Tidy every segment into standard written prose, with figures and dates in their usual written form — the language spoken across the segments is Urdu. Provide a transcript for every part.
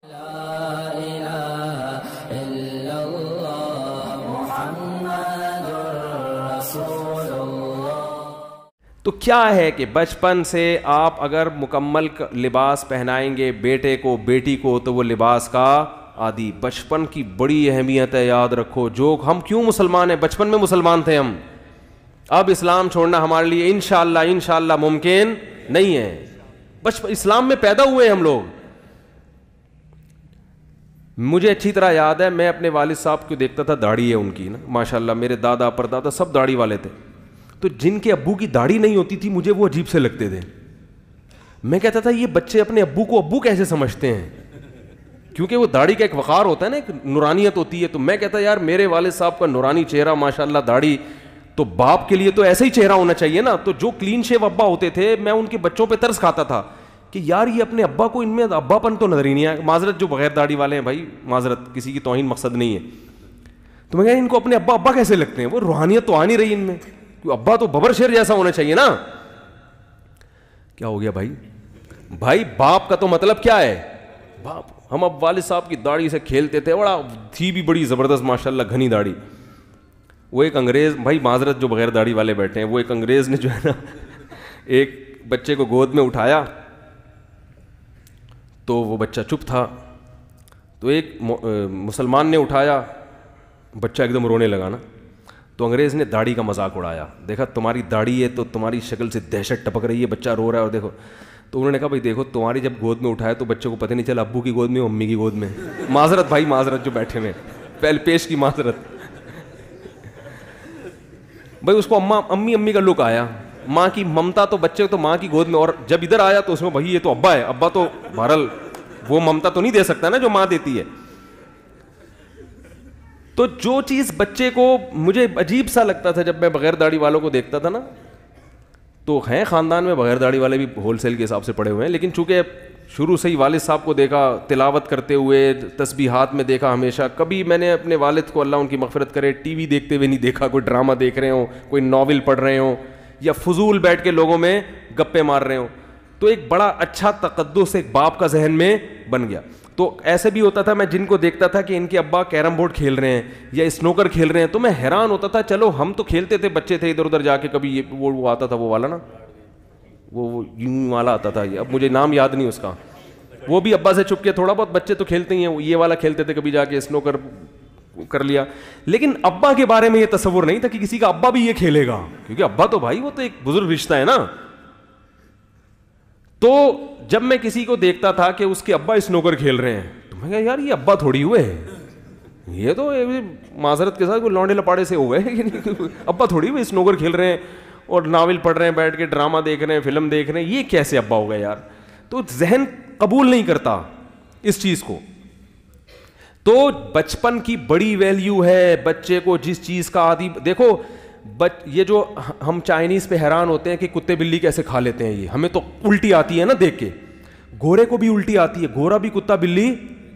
تو کیا ہے کہ بچپن سے آپ اگر مکمل لباس پہنائیں گے بیٹے کو بیٹی کو تو وہ لباس کا عادی. بچپن کی بڑی اہمیت ہے, یاد رکھو. جو ہم کیوں مسلمان ہیں, بچپن میں مسلمان تھے ہم. اب اسلام چھوڑنا ہمارے لیے انشاءاللہ ممکن نہیں ہے. بچپن اسلام میں پیدا ہوئے ہم لوگ. مجھے اچھی طرح یاد ہے, میں اپنے والد صاحب کو دیکھتا تھا, داڑھی ہے ان کی نا ماشاءاللہ, میرے دادا پردادا سب داڑھی والے تھے. تو جن کے ابو کی داڑھی نہیں ہوتی تھی مجھے وہ عجیب سے لگتے تھے. میں کہتا تھا یہ بچے اپنے ابو کو ابو کیسے سمجھتے ہیں, کیونکہ وہ داڑھی کا ایک وقار ہوتا ہے نا, ایک نورانیت ہوتی ہے. تو میں کہتا یار میرے والد صاحب کا نورانی چہرہ ماشاءاللہ, داڑھی, تو باپ کے لیے تو ایسا ہی چہرہ ہونا چاہیے نا. تو جو کلین شیو ابا ہوتے تھے میں ان کے بچوں پہ ترس کھاتا تھا کہ یار یہ اپنے ابا کو ان میں ابا پن تو نظر ہی نہیں آیا. معذرت جو بغیر داڑھی والے ہیں بھائی, معذرت, کسی کی توہین مقصد نہیں ہے. تو میں کہا ان کو اپنے ابا کیسے لگتے ہیں, وہ روحانیت تو آ نہیں رہی ان میں. ابا تو ببر شیر جیسا ہونا چاہیے نا. کیا ہو گیا بھائی باپ کا تو مطلب کیا ہے, باپ. ہم اب والد صاحب کی داڑھی سے کھیلتے تھے, بڑا تھی بھی بڑی زبردست ماشاءاللہ گھنی داڑھی. وہ ایک انگریز, بھائی معذرت جو بغیر داڑھی والے بیٹھے ہیں, وہ ایک انگریز نے جو ہے نا ایک بچے کو گود میں اٹھایا تو وہ بچہ چپ تھا. تو ایک مسلمان نے اٹھایا, بچہ ایک دم رونے لگا نا. تو انگریز نے داڑھی کا مذاق اڑایا, دیکھا تمہاری داڑھی ہے تو تمہاری شکل سے دہشت ٹپک رہی ہے, بچہ رو رہا ہے اور دیکھو. تو انہوں نے کہا بھائی دیکھو تمہاری جب گود میں اٹھایا تو بچے کو پتہ نہیں چلا ابو کی گود میں امی کی گود میں. معذرت بھائی, معذرت جو بیٹھے ہوئے, پہلے پیش کی معذرت. بھائی اس کو امی کا لک آیا, ماں کی ممتا تو بچے تو ماں کی گود میں, اور جب ادھر آیا تو اس میں بھائی یہ تو ابا ہے. ابا تو بہرحال وہ ممتا تو نہیں دے سکتا نا جو ماں دیتی ہے. تو جو چیز بچے کو, مجھے عجیب سا لگتا تھا جب میں بغیر داڑھی والوں کو دیکھتا تھا نا, تو ہیں خاندان میں بغیر داڑھی والے بھی ہول سیل کے حساب سے پڑے ہوئے ہیں, لیکن چونکہ شروع سے ہی والد صاحب کو دیکھا تلاوت کرتے ہوئے, تسبیحات میں دیکھا ہمیشہ. کبھی میں نے اپنے والد کو, اللہ ان کی مغفرت کرے, ٹی وی دیکھتے ہوئے نہیں دیکھا, کوئی ڈرامہ دیکھ رہے ہوں, کوئی ناول پڑھ رہے ہوں, یا فضول بیٹھ کے لوگوں میں گپے مار رہے ہوں. تو ایک بڑا اچھا تقدس ایک باپ کا ذہن میں بن گیا. تو ایسے بھی ہوتا تھا, میں جن کو دیکھتا تھا کہ ان کے ابا کیرم بورڈ کھیل رہے ہیں یا اسنوکر کھیل رہے ہیں, تو میں حیران ہوتا تھا. چلو ہم تو کھیلتے تھے, بچے تھے, ادھر ادھر جا کے کبھی یہ وہ آتا تھا وہ والا نا, وہ یوں والا آتا تھا, اب مجھے نام یاد نہیں اس کا, وہ بھی ابا سے چھپ کے تھوڑا بہت, بچے تو کھیلتے ہی ہیں, یہ والا کھیلتے تھے, کبھی جا کے اسنوکر کر لیا. لیکن ابا کے بارے میں یہ تصور نہیں تھا کہ کسی کا ابا بھی یہ کھیلے گا, کیونکہ ابا تو بھائی وہ تو ایک بزرگ رشتہ ہے نا. تو جب میں کسی کو دیکھتا تھا کہ اس کے ابا اسنوکر کھیل رہے ہیں, تو میں کہا یار یہ ابا تھوڑی ہوئے ہیں, یہ تو معذرت کے ساتھ کوئی لونڈے لپاڑے سے ہوئے ہیں, ابا تھوڑی ہوئے اسنوکر کھیل رہے ہیں اور ناول پڑھ رہے ہیں بیٹھ کے, ڈرامہ دیکھ رہے ہیں, فلم دیکھ رہے ہیں, یہ کیسے ابا ہو گئے یار. تو ذہن قبول نہیں کرتا اس چیز کو. تو بچپن کی بڑی ویلیو ہے بچے کو جس چیز کا عادی. دیکھو یہ جو ہم چائنیز پہ حیران ہوتے ہیں کہ کتے بلی کیسے کھا لیتے ہیں, یہ ہمیں تو الٹی آتی ہے نا دیکھ کے. گورے کو بھی الٹی آتی ہے, گورا بھی کتا بلی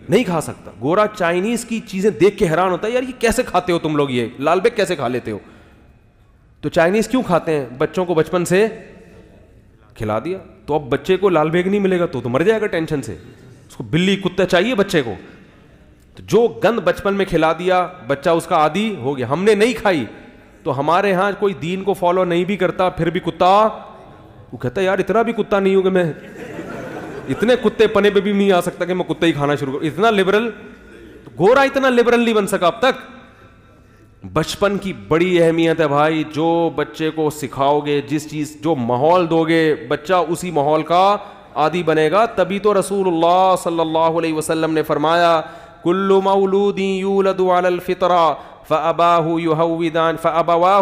نہیں کھا سکتا. گورا چائنیز کی چیزیں دیکھ کے حیران ہوتا ہے, یار یہ کیسے کھاتے ہو تم لوگ, یہ لال بیگ کیسے کھا لیتے ہو. تو چائنیز کیوں کھاتے ہیں, بچوں کو بچپن سے کھلا دیا. تو اب بچے کو لال بیگ نہیں ملے گا تو مر جائے گا ٹینشن سے, اس کو بلی کتا چاہیے بچے کو. تو جو گند بچپن میں کھلا دیا بچہ اس کا عادی ہو گیا. ہم نے نہیں کھائی تو ہمارے ہاں کوئی دین کو فالو نہیں بھی کرتا, پھر بھی کتا, وہ کہتا ہے یار اتنا بھی کتا نہیں ہوں کہ میں اتنے کتے پنے پہ بھی نہیں آ سکتا کہ میں کتا ہی کھانا شروع کروں. اتنا لبرل, گورا اتنا لبرل نہیں بن سکا اب تک. بچپن کی بڑی اہمیت ہے بھائی. جو بچے کو سکھاؤ گے, جس چیز جو ماحول دو گے, بچہ اسی ماحول کا عادی بنے گا. تبھی تو رسول اللہ صلی اللہ علیہ وسلم نے فرمایا کل مولود یولد علی الفطرہ فأبواہ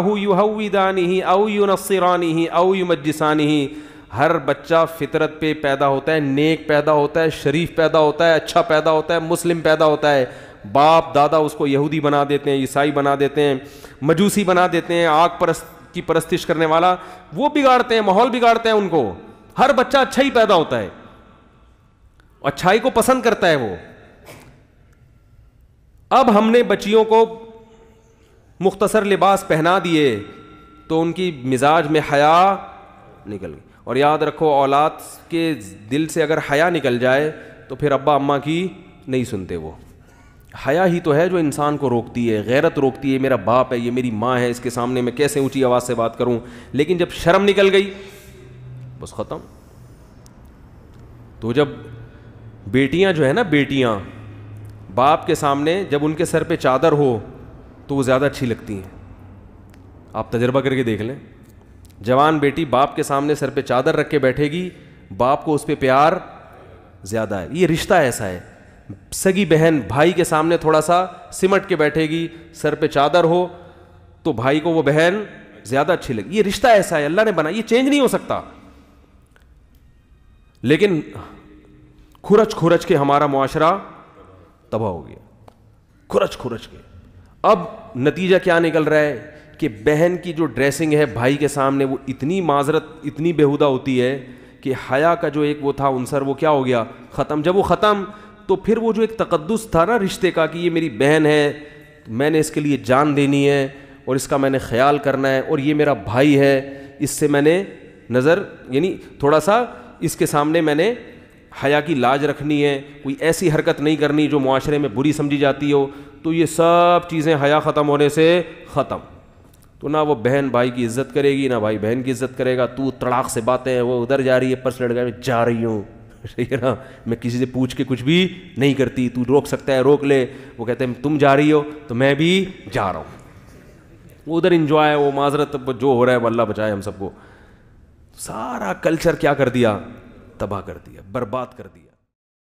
یہودانہ او ینصرانہ او یمجسانہ. ہر بچہ فطرت پہ پیدا ہوتا ہے, نیک پیدا ہوتا ہے, شریف پیدا ہوتا ہے, اچھا پیدا ہوتا ہے, مسلم پیدا ہوتا ہے. باپ دادا اس کو یہودی بنا دیتے ہیں, عیسائی بنا دیتے ہیں, مجوسی بنا دیتے ہیں, آگ پرست کی پرستش کرنے والا, وہ بگاڑتے ہیں, ماحول بگاڑتے ہیں ان کو. ہر بچہ اچھا ہی پیدا ہوتا ہے, اچھائی کو پسند کرتا ہے وہ. اب ہم نے بچیوں کو مختصر لباس پہنا دیے تو ان کی مزاج میں حیا نکل گئی. اور یاد رکھو اولاد کے دل سے اگر حیا نکل جائے تو پھر ابا اماں کی نہیں سنتے وہ. حیا ہی تو ہے جو انسان کو روکتی ہے, غیرت روکتی ہے. میرا باپ ہے, یہ میری ماں ہے, اس کے سامنے میں کیسے اونچی آواز سے بات کروں. لیکن جب شرم نکل گئی بس ختم. تو جب بیٹیاں جو ہے نا, بیٹیاں باپ کے سامنے جب ان کے سر پہ چادر ہو تو وہ زیادہ اچھی لگتی ہیں. آپ تجربہ کر کے دیکھ لیں. جوان بیٹی باپ کے سامنے سر پہ چادر رکھ کے بیٹھے گی, باپ کو اس پہ پیار زیادہ ہے. یہ رشتہ ایسا ہے. سگی بہن بھائی کے سامنے تھوڑا سا سمٹ کے بیٹھے گی, سر پہ چادر ہو تو بھائی کو وہ بہن زیادہ اچھی لگی. یہ رشتہ ایسا ہے, اللہ نے بنا, یہ چینج نہیں ہو سکتا. لیکن کھرچ کھرچ کے ہمارا معاشرہ تباہ ہو گیا, کھرچ کھرچ کے. اب نتیجہ کیا نکل رہا ہے کہ بہن کی جو ڈریسنگ ہے بھائی کے سامنے وہ اتنی معذرت, اتنی بےہودہ ہوتی ہے کہ حیا کا جو ایک وہ تھا عنصر وہ کیا ہو گیا, ختم. جب وہ ختم تو پھر وہ جو ایک تقدس تھا نا رشتے کا کہ یہ میری بہن ہے, میں نے اس کے لیے جان دینی ہے اور اس کا میں نے خیال کرنا ہے, اور یہ میرا بھائی ہے, اس سے میں نے نظر یعنی تھوڑا سا اس کے سامنے میں نے حیا کی لاج رکھنی ہے, کوئی ایسی حرکت نہیں کرنی جو معاشرے میں بری سمجھی جاتی ہو. تو یہ سب چیزیں حیا ختم ہونے سے ختم. تو نہ وہ بہن بھائی کی عزت کرے گی, نہ بھائی بہن کی عزت کرے گا. تو تڑاق سے باتیں ہیں, وہ ادھر جا رہی ہے پرس لڑکا, میں جا رہی ہوں, ٹھیک ہے نا, میں کسی سے پوچھ کے کچھ بھی نہیں کرتی, تو روک سکتا ہے روک لے. وہ کہتے ہیں تم جا رہی ہو تو میں بھی جا رہا ہوں. وہ ادھر انجوائے, وہ معذرت جو ہو رہا ہے وہ اللہ بچائے ہم سب کو. سارا کلچر کیا کر دیا, تباہ کر دیا, برباد کر دیا.